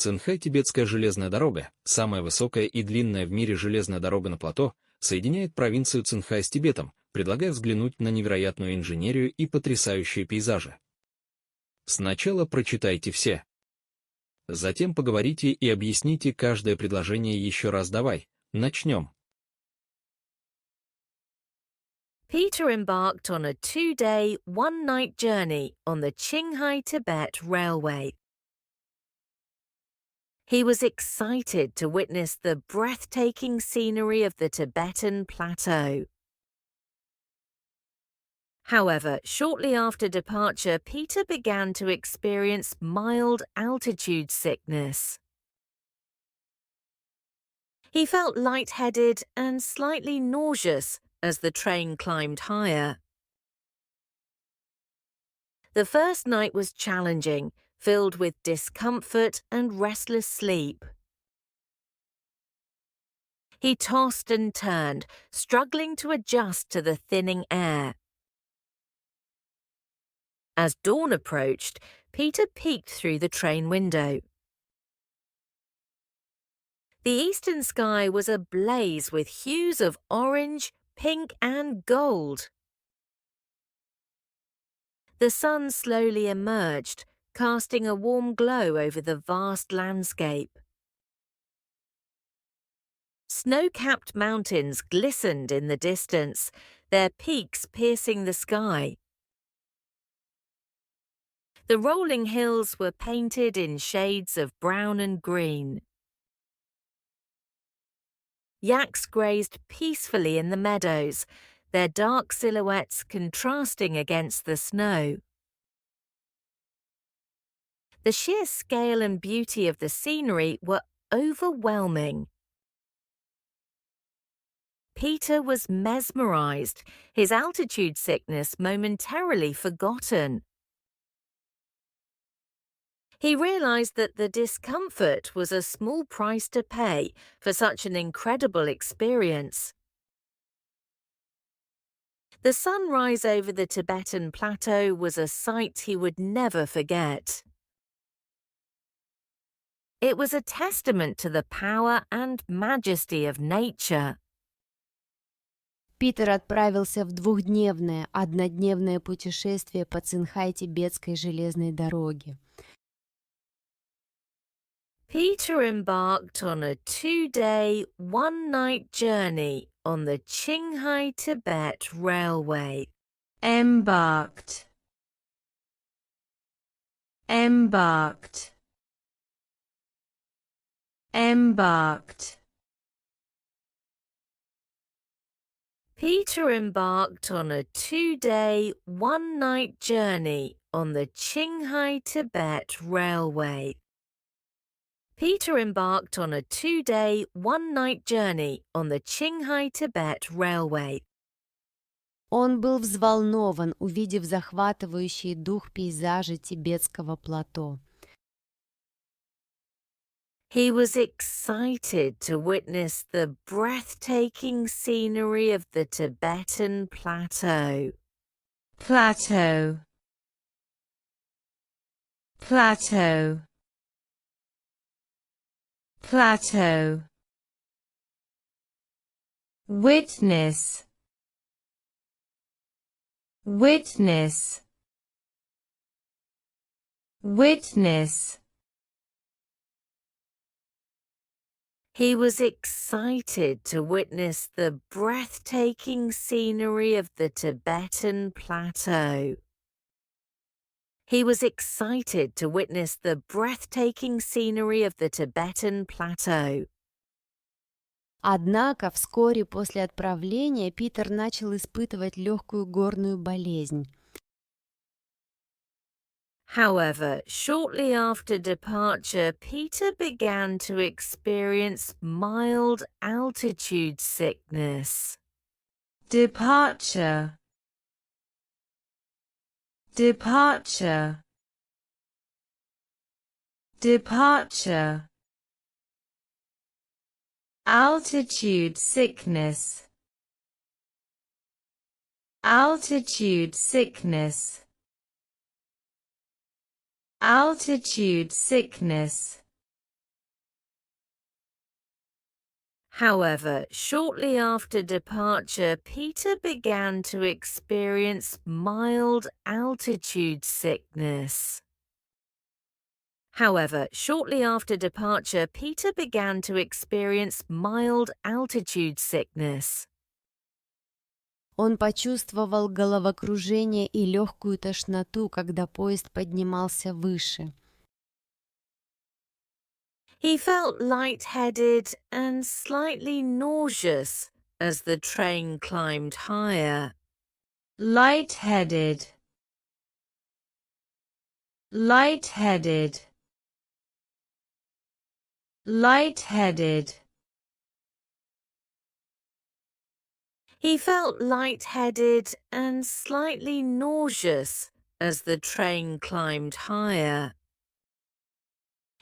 Цинхай-Тибетская железная дорога, самая высокая и длинная в мире железная дорога на плато, соединяет провинцию Цинхай с Тибетом, предлагая взглянуть на невероятную инженерию и потрясающие пейзажи. Сначала прочитайте все. Затем поговорите и объясните каждое предложение еще раз. Давай, начнем. Peter embarked on a 2-day, 1-night journey on the Qinghai-Tibet Railway. He was excited to witness the breathtaking scenery of the Tibetan plateau. However, shortly after departure, Peter began to experience mild altitude sickness. He felt lightheaded and slightly nauseous as the train climbed higher. The first night was challenging, filled with discomfort and restless sleep. He tossed and turned, struggling to adjust to the thinning air. As dawn approached, Peter peeked through the train window. The eastern sky was ablaze with hues of orange, pink and gold. The sun slowly emerged, casting a warm glow over the vast landscape. Snow-capped mountains glistened in the distance, their peaks piercing the sky. The rolling hills were painted in shades of brown and green. Yaks grazed peacefully in the meadows, their dark silhouettes contrasting against the snow. The sheer scale and beauty of the scenery were overwhelming. Peter was mesmerized, his altitude sickness momentarily forgotten. He realized that the discomfort was a small price to pay for such an incredible experience. The sunrise over the Tibetan plateau was a sight he would never forget. It was a testament to the power and majesty of nature. Питер отправился в двухдневное, однодневное путешествие по Цинхай-Тибетской железной дороге. Peter embarked on a 2-day, 1-night journey on the Qinghai-Tibet Railway. Embarked. Embarked. Embarked. Peter embarked on a 2-day, 1-night journey on the Qinghai-Tibet Railway. Peter embarked on a 2-day, 1-night journey on the Qinghai-Tibet Railway. Он был взволнован, увидев захватывающий дух пейзажи тибетского плато. He was excited to witness the breathtaking scenery of the Tibetan plateau. Plateau. Plateau. Plateau. Witness. Witness. Witness. He was excited to witness the breathtaking scenery of the Tibetan plateau. He was excited to witness the breathtaking scenery of the Tibetan plateau. Однако вскоре после отправления Питер начал испытывать легкую горную болезнь. However, shortly after departure, Peter began to experience mild altitude sickness. Departure. Departure. Departure. Altitude sickness. Altitude sickness. Altitude sickness. However, shortly after departure, Peter began to experience mild altitude sickness. However, shortly after departure, Peter began to experience mild altitude sickness. Он почувствовал головокружение и легкую тошноту, когда поезд поднимался выше. He felt lightheaded and slightly nauseous as the train climbed higher. Lightheaded. Lightheaded. Lightheaded. He felt lightheaded and slightly nauseous as the train climbed higher.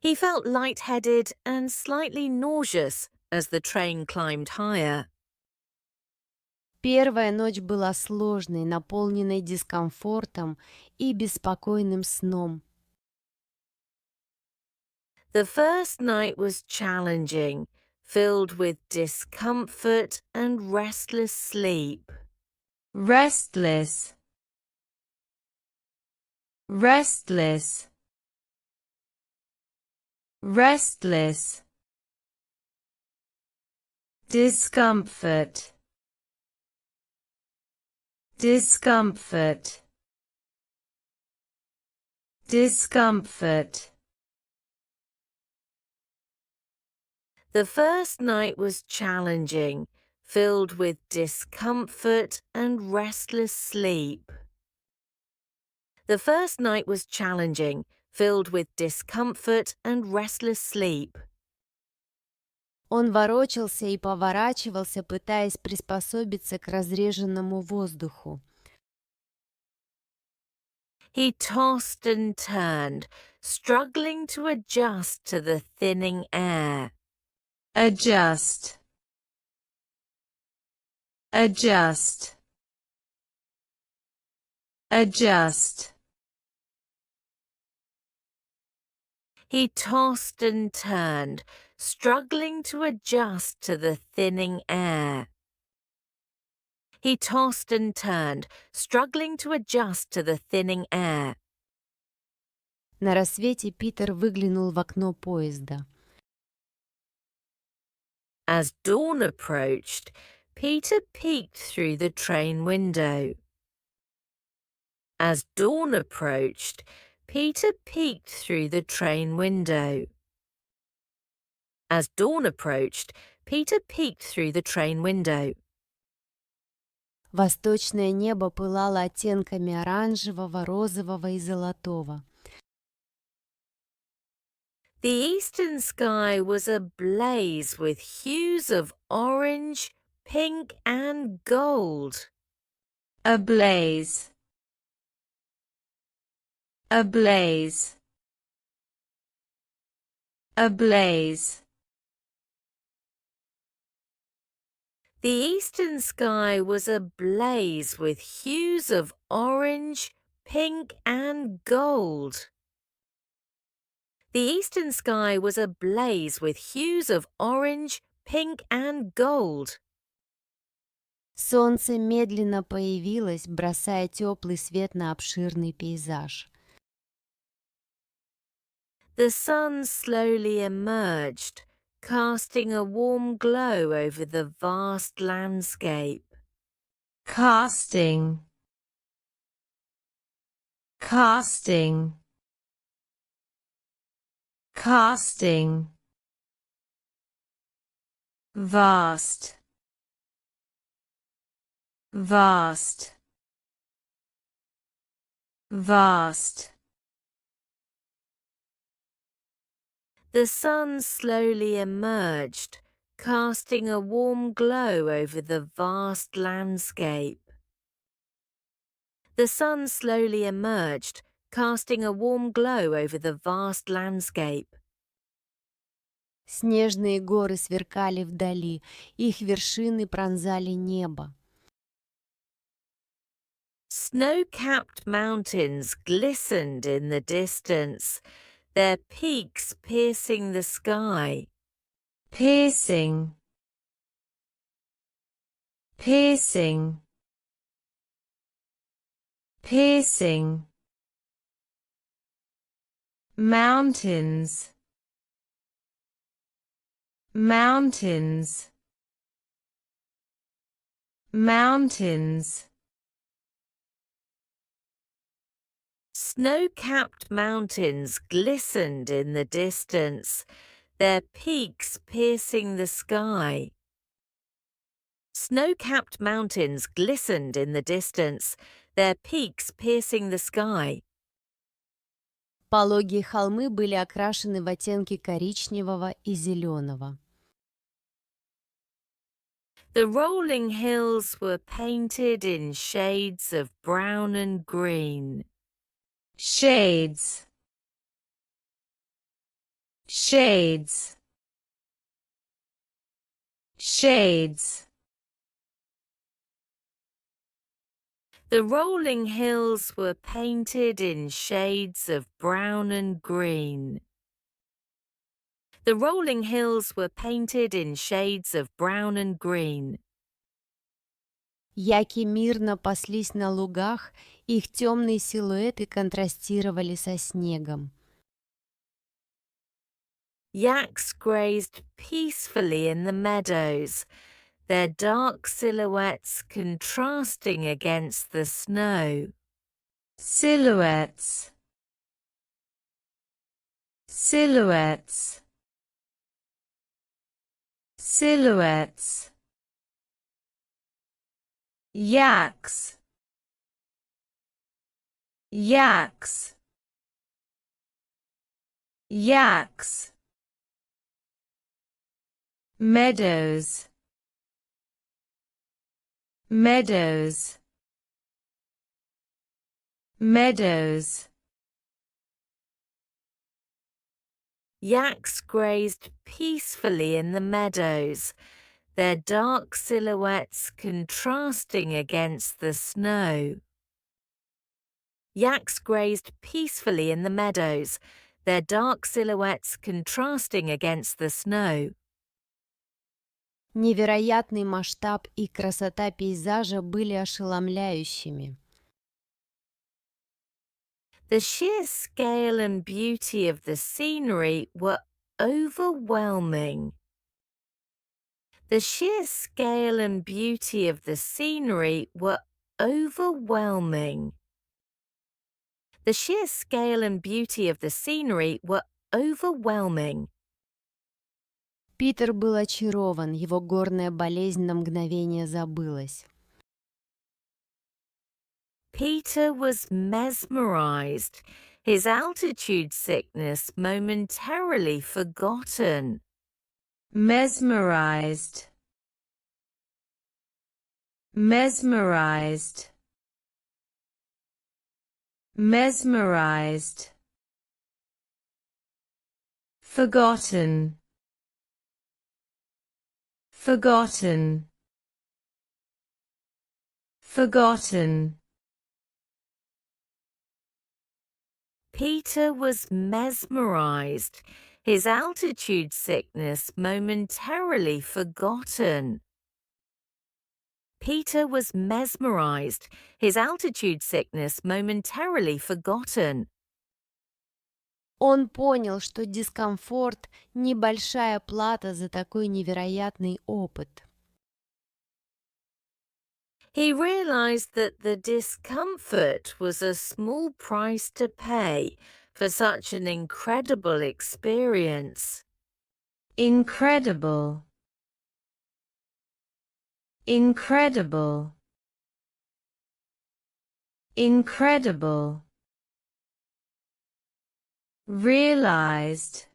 He felt lightheaded and slightly nauseous as the train climbed higher. Первая ночь была сложной, наполненной дискомфортом и беспокойным сном. The first night was challenging, filled with discomfort and restless sleep. Restless. Restless. Restless. Discomfort. Discomfort. Discomfort. The first night was challenging, filled with discomfort and restless sleep. The first night was challenging, filled with discomfort and restless sleep. Он ворочался и поворачивался, пытаясь приспособиться к разреженному воздуху. He tossed and turned, struggling to adjust to the thinning air. Adjust. Adjust. Adjust. He tossed and turned, struggling to adjust to the thinning air. He tossed and turned, struggling to adjust to the thinning air. На рассвете Питер выглянул в окно поезда. As dawn approached, Peter peeked through the train window. As dawn approached, Peter peeked through the train window. As dawn approached, Peter peeked through the train window. Восточное небо пылало оттенками оранжевого, розового и золотого. The eastern sky was ablaze with hues of orange, pink, and gold. Ablaze. Ablaze. Ablaze. The eastern sky was ablaze with hues of orange, pink, and gold. The eastern sky was ablaze with hues of orange, pink, and gold. Солнце медленно появилось, бросая теплый свет на обширный пейзаж. The sun slowly emerged, casting a warm glow over the vast landscape. Casting. Casting. Casting. Vast. Vast. Vast. The sun slowly emerged, casting a warm glow over the vast landscape. The sun slowly emerged, casting a warm glow over the vast landscape. Снежные горы сверкали вдали, их вершины пронзали небо. Snow-capped mountains glistened in the distance, their peaks piercing the sky. Piercing. piercing, piercing. Mountains, mountains, mountains. Snow-capped mountains glistened in the distance, their peaks piercing the sky. Snow-capped mountains glistened in the distance, their peaks piercing the sky. Пологие холмы были окрашены в оттенки коричневого и зеленого. The rolling hills were painted in shades of brown and green. Shades, shades, shades. The rolling hills were painted in shades of brown and green. The rolling hills were painted in shades of brown and green. Яки мирно паслись на лугах, их темные силуэты контрастировали со снегом. Yaks grazed peacefully in the meadows, their dark silhouettes contrasting against the snow. Silhouettes, silhouettes, silhouettes. Yaks, yaks, yaks. Meadows, meadows, meadows. Yaks grazed peacefully in the meadows, their dark silhouettes contrasting against the snow. Yaks grazed peacefully in the meadows, their dark silhouettes contrasting against the snow. Невероятный масштаб и красота пейзажа были ошеломляющими. The sheer scale and beauty of the scenery were overwhelming. The sheer scale and beauty of the scenery were overwhelming. The sheer scale and beauty of the scenery were overwhelming. Питер был очарован, его горная болезнь на мгновение забылась. Peter was mesmerized, his altitude sickness momentarily forgotten. Mesmerized, mesmerized, mesmerized. Forgotten, forgotten, forgotten. Peter was mesmerized, his altitude sickness momentarily forgotten. Peter was mesmerized, his altitude sickness momentarily forgotten. Он понял, что дискомфорт – небольшая плата за такой невероятный опыт. He realized that the discomfort was a small price to pay for such an incredible experience. Incredible, incredible, incredible. Realized,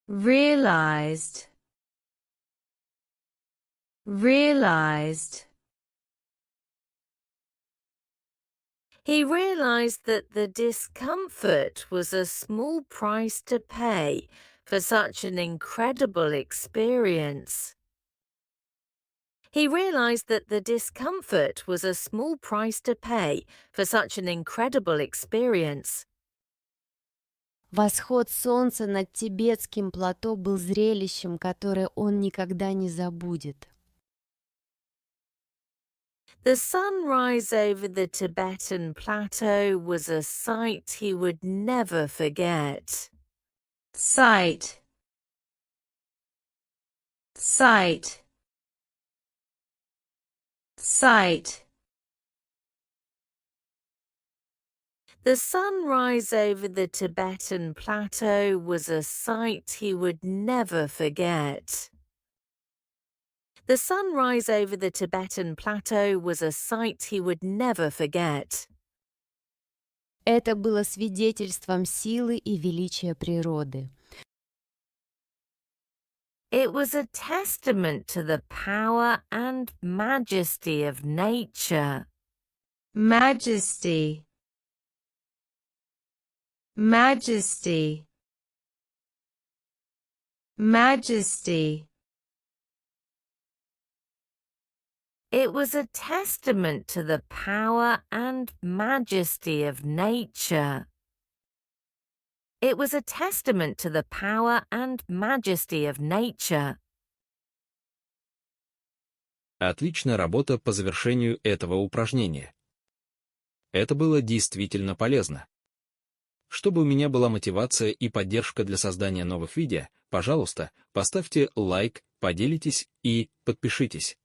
realized, realized. He realized that the discomfort was a small price to pay for such an incredible experience. He realized that the discomfort was a small price to pay for such an incredible experience. Восход солнца над Тибетским плато был зрелищем, которое он никогда не забудет. The sunrise over the Tibetan plateau was a sight he would never forget. Sight. Sight. Sight. The sunrise over the Tibetan plateau was a sight he would never forget. The sunrise over the Tibetan plateau was a sight he would never forget. Это было свидетельством силы и величия природы. It was a testament to the power and majesty of nature. Majesty. Majesty. Majesty. It was a testament to the power and majesty of nature. It was a testament to the power and majesty of nature. Отличная работа по завершению этого упражнения. Это было действительно полезно. Чтобы у меня была мотивация и поддержка для создания новых видео, пожалуйста, поставьте лайк, поделитесь и подпишитесь.